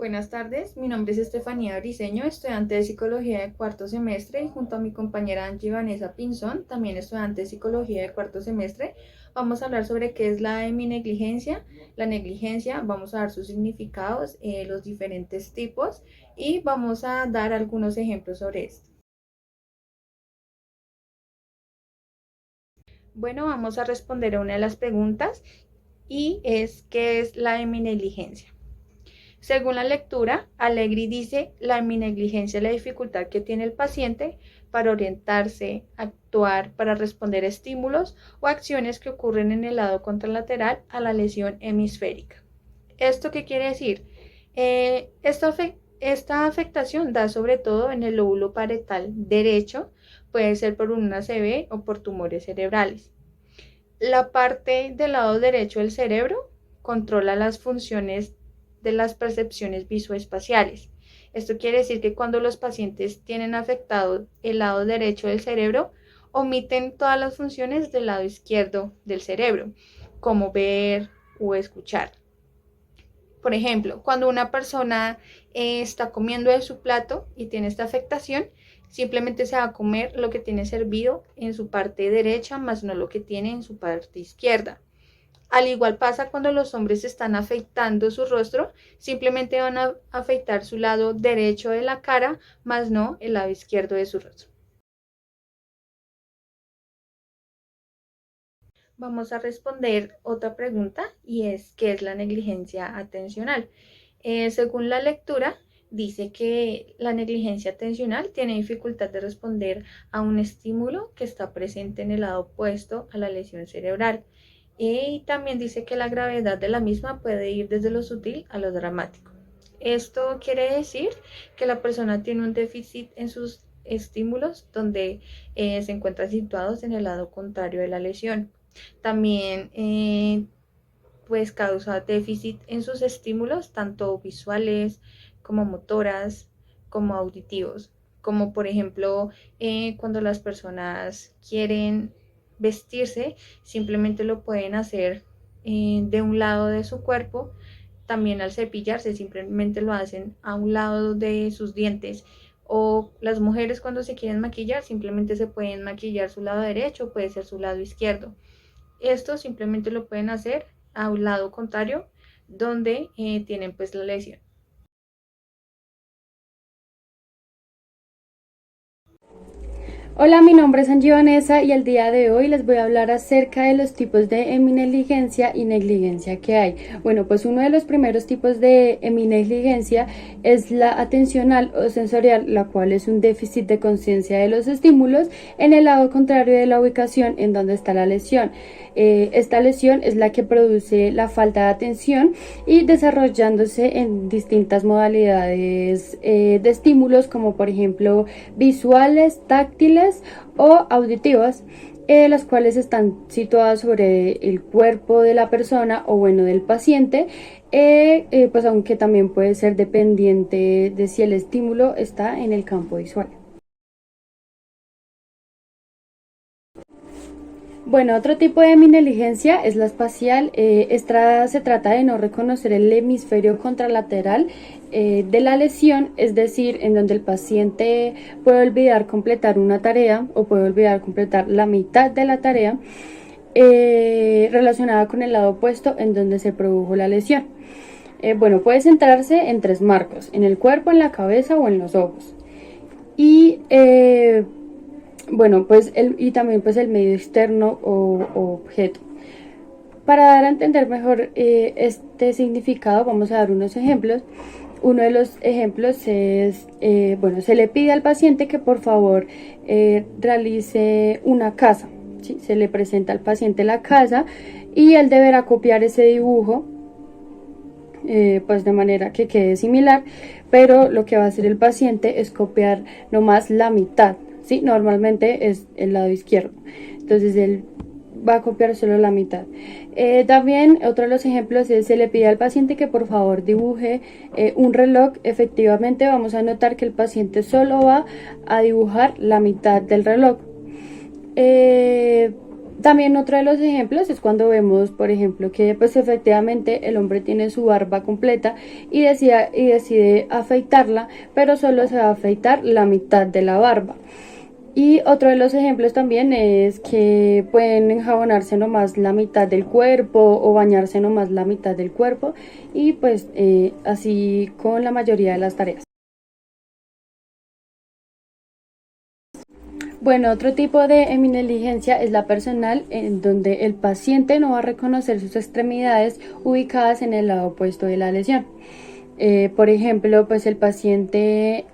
Buenas tardes, mi nombre es Estefanía Briceño, estudiante de Psicología de cuarto semestre y junto a mi compañera Angie Vanessa Pinzón, también estudiante de Psicología de cuarto semestre, vamos a hablar sobre qué es la heminegligencia. La negligencia, vamos a dar sus significados, los diferentes tipos y vamos a dar algunos ejemplos sobre esto. Bueno, vamos a responder a una de las preguntas y es ¿qué es la heminegligencia? Según la lectura, Allegri dice, la mi negligencia es la dificultad que tiene el paciente para orientarse, actuar, para responder a estímulos o acciones que ocurren en el lado contralateral a la lesión hemisférica. ¿Esto qué quiere decir? Esta afectación da sobre todo en el lóbulo parietal derecho, puede ser por una ACV o por tumores cerebrales. La parte del lado derecho del cerebro controla las funciones de las percepciones visoespaciales. Esto quiere decir que cuando los pacientes tienen afectado el lado derecho del cerebro, omiten todas las funciones del lado izquierdo del cerebro, como ver o escuchar. Por ejemplo, cuando una persona está comiendo de su plato y tiene esta afectación, simplemente se va a comer lo que tiene servido en su parte derecha, más no lo que tiene en su parte izquierda. Al igual pasa cuando los hombres están afeitando su rostro, simplemente van a afeitar su lado derecho de la cara, más no el lado izquierdo de su rostro. Vamos a responder otra pregunta y es ¿qué es la negligencia atencional? Según la lectura, dice que la negligencia atencional tiene dificultad de responder a un estímulo que está presente en el lado opuesto a la lesión cerebral. Y también dice que la gravedad de la misma puede ir desde lo sutil a lo dramático. Esto quiere decir que la persona tiene un déficit en sus estímulos donde se encuentran situados en el lado contrario de la lesión. También pues causa déficit en sus estímulos, tanto visuales como motoras, como auditivos, como por ejemplo cuando las personas quieren vestirse, simplemente lo pueden hacer de un lado de su cuerpo, también al cepillarse simplemente lo hacen a un lado de sus dientes. O las mujeres cuando se quieren maquillar simplemente se pueden maquillar su lado derecho, puede ser su lado izquierdo. Esto simplemente lo pueden hacer a un lado contrario donde tienen pues la lesión. Hola, mi nombre es Angie Vanessa y el día de hoy les voy a hablar acerca de los tipos de heminegligencia y negligencia que hay. Bueno, pues uno de los primeros tipos de heminegligencia es la atencional o sensorial, la cual es un déficit de conciencia de los estímulos en el lado contrario de la ubicación en donde está la lesión. Esta lesión es la que produce la falta de atención y desarrollándose en distintas modalidades de estímulos como por ejemplo visuales, táctiles o auditivas, las cuales están situadas sobre el cuerpo de la persona o bueno del paciente, pues aunque también puede ser dependiente de si el estímulo está en el campo visual. Bueno, otro tipo de heminegligencia es la espacial. Esta se trata de no reconocer el hemisferio contralateral de la lesión, es decir, en donde el paciente puede olvidar completar una tarea o puede olvidar completar la mitad de la tarea relacionada con el lado opuesto en donde se produjo la lesión. Bueno, puede centrarse en tres marcos, en el cuerpo, en la cabeza o en los ojos. Y bueno, pues y también pues el medio externo o objeto. Para dar a entender mejor este significado, vamos a dar unos ejemplos. Uno de los ejemplos es, bueno, se le pide al paciente que por favor realice una casa. ¿Sí? Se le presenta al paciente la casa y él deberá copiar ese dibujo pues de manera que quede similar, pero lo que va a hacer el paciente es copiar nomás la mitad, ¿sí? Normalmente es el lado izquierdo, entonces él va a copiar solo la mitad. También otro de los ejemplos es se le pide al paciente que por favor dibuje un reloj. Efectivamente vamos a notar que el paciente solo va a dibujar la mitad del reloj. También otro de los ejemplos es cuando vemos, por ejemplo, que pues efectivamente el hombre tiene su barba completa y decide afeitarla, pero solo se va a afeitar la mitad de la barba. Y otro de los ejemplos también es que pueden enjabonarse nomás la mitad del cuerpo o bañarse nomás la mitad del cuerpo y pues así con la mayoría de las tareas. Bueno, otro tipo de heminegligencia es la personal, en donde el paciente no va a reconocer sus extremidades ubicadas en el lado opuesto de la lesión. Por ejemplo, pues el paciente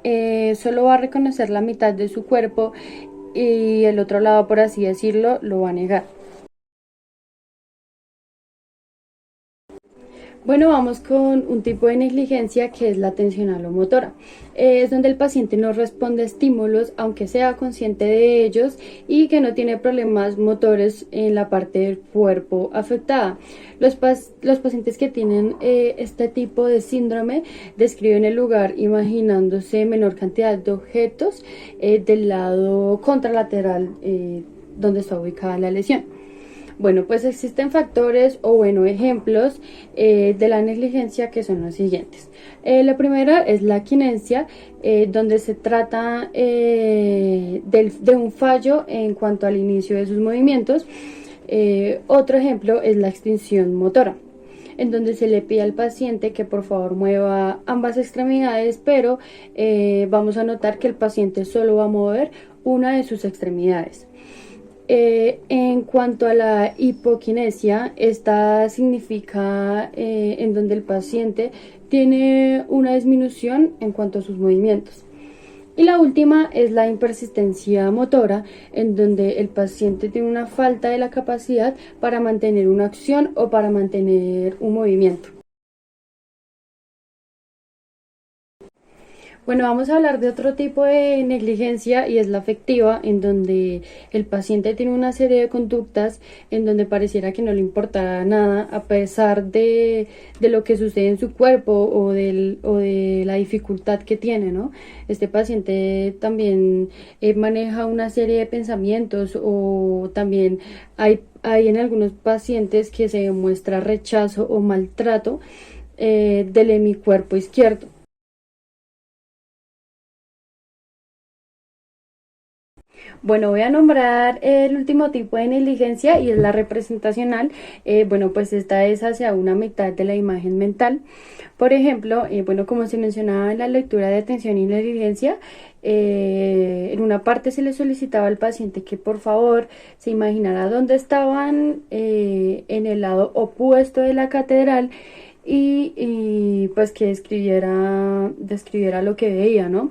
solo va a reconocer la mitad de su cuerpo y el otro lado, por así decirlo, lo va a negar. Bueno, vamos con un tipo de negligencia que es la tensional o motora. Es donde el paciente no responde a estímulos, aunque sea consciente de ellos, y que no tiene problemas motores en la parte del cuerpo afectada. Los pacientes que tienen este tipo de síndrome describen el lugar imaginándose menor cantidad de objetos del lado contralateral donde está ubicada la lesión. Bueno, pues existen factores o ejemplos de la negligencia que son los siguientes. La primera es la quinesia, donde se trata de un fallo en cuanto al inicio de sus movimientos. Otro ejemplo es la extinción motora, en donde se le pide al paciente que por favor mueva ambas extremidades, pero vamos a notar que el paciente solo va a mover una de sus extremidades. En cuanto a la hipoquinesia, esta significa en donde el paciente tiene una disminución en cuanto a sus movimientos. Y la última es la impersistencia motora, en donde el paciente tiene una falta de la capacidad para mantener una acción o para mantener un movimiento. Bueno, vamos a hablar de otro tipo de negligencia y es la afectiva, en donde el paciente tiene una serie de conductas en donde pareciera que no le importa nada a pesar de lo que sucede en su cuerpo o de la dificultad que tiene, ¿no? Este paciente también maneja una serie de pensamientos o también hay en algunos pacientes que se demuestra rechazo o maltrato del hemicuerpo izquierdo. Bueno, voy a nombrar el último tipo de negligencia y es la representacional. Bueno, pues esta es hacia una mitad de la imagen mental. Por ejemplo, bueno, como se mencionaba en la lectura de atención y negligencia, en una parte se le solicitaba al paciente que por favor se imaginara dónde estaban en el lado opuesto de la catedral pues que describiera lo que veía, ¿no?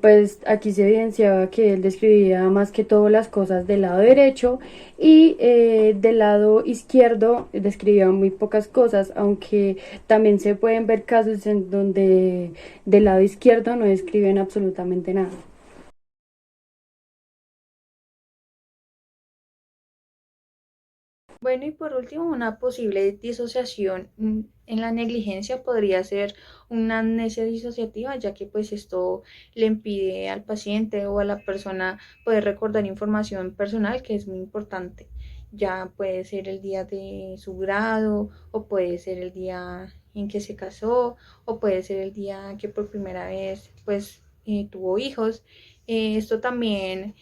Pues aquí se evidenciaba que él describía más que todo las cosas del lado derecho y del lado izquierdo describía muy pocas cosas, aunque también se pueden ver casos en donde del lado izquierdo no describen absolutamente nada. Bueno, y por último, una posible disociación en la negligencia podría ser una amnesia disociativa, ya que pues esto le impide al paciente o a la persona poder recordar información personal que es muy importante. Ya puede ser el día de su grado, o puede ser el día en que se casó, o puede ser el día que por primera vez pues tuvo hijos. Esto también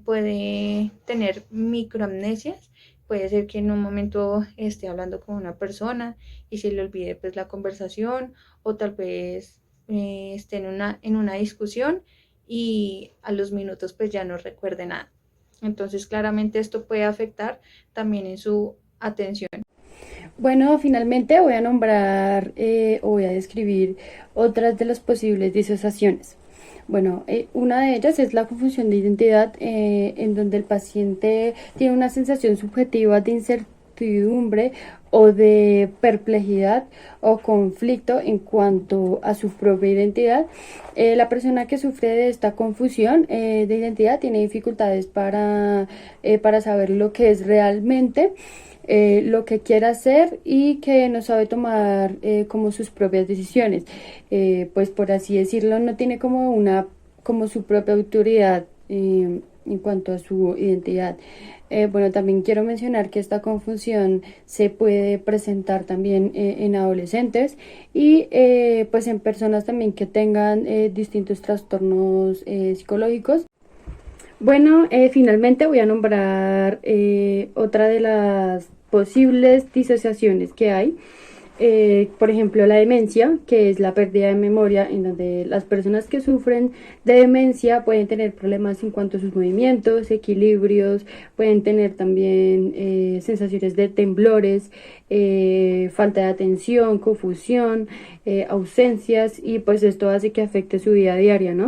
puede tener microamnesias. Puede ser que en un momento esté hablando con una persona y se le olvide pues la conversación, o tal vez esté en una discusión y a los minutos pues ya no recuerde nada. Entonces claramente esto puede afectar también en su atención. Bueno, finalmente voy a nombrar o voy a describir otras de las posibles disociaciones. Bueno, una de ellas es la confusión de identidad, en donde el paciente tiene una sensación subjetiva de incertidumbre o de perplejidad o conflicto en cuanto a su propia identidad. La persona que sufre de esta confusión de identidad tiene dificultades para saber lo que es realmente lo que quiere hacer y que no sabe tomar como sus propias decisiones. Pues por así decirlo, no tiene como su propia autoridad en cuanto a su identidad. Bueno, también quiero mencionar que esta confusión se puede presentar también en adolescentes y pues en personas también que tengan distintos trastornos psicológicos. Bueno, finalmente voy a nombrar otra de las posibles disociaciones que hay. Por ejemplo, la demencia, que es la pérdida de memoria, en donde las personas que sufren de demencia pueden tener problemas en cuanto a sus movimientos, equilibrios, pueden tener también sensaciones de temblores, falta de atención, confusión, ausencias, y pues esto hace que afecte su vida diaria, ¿no?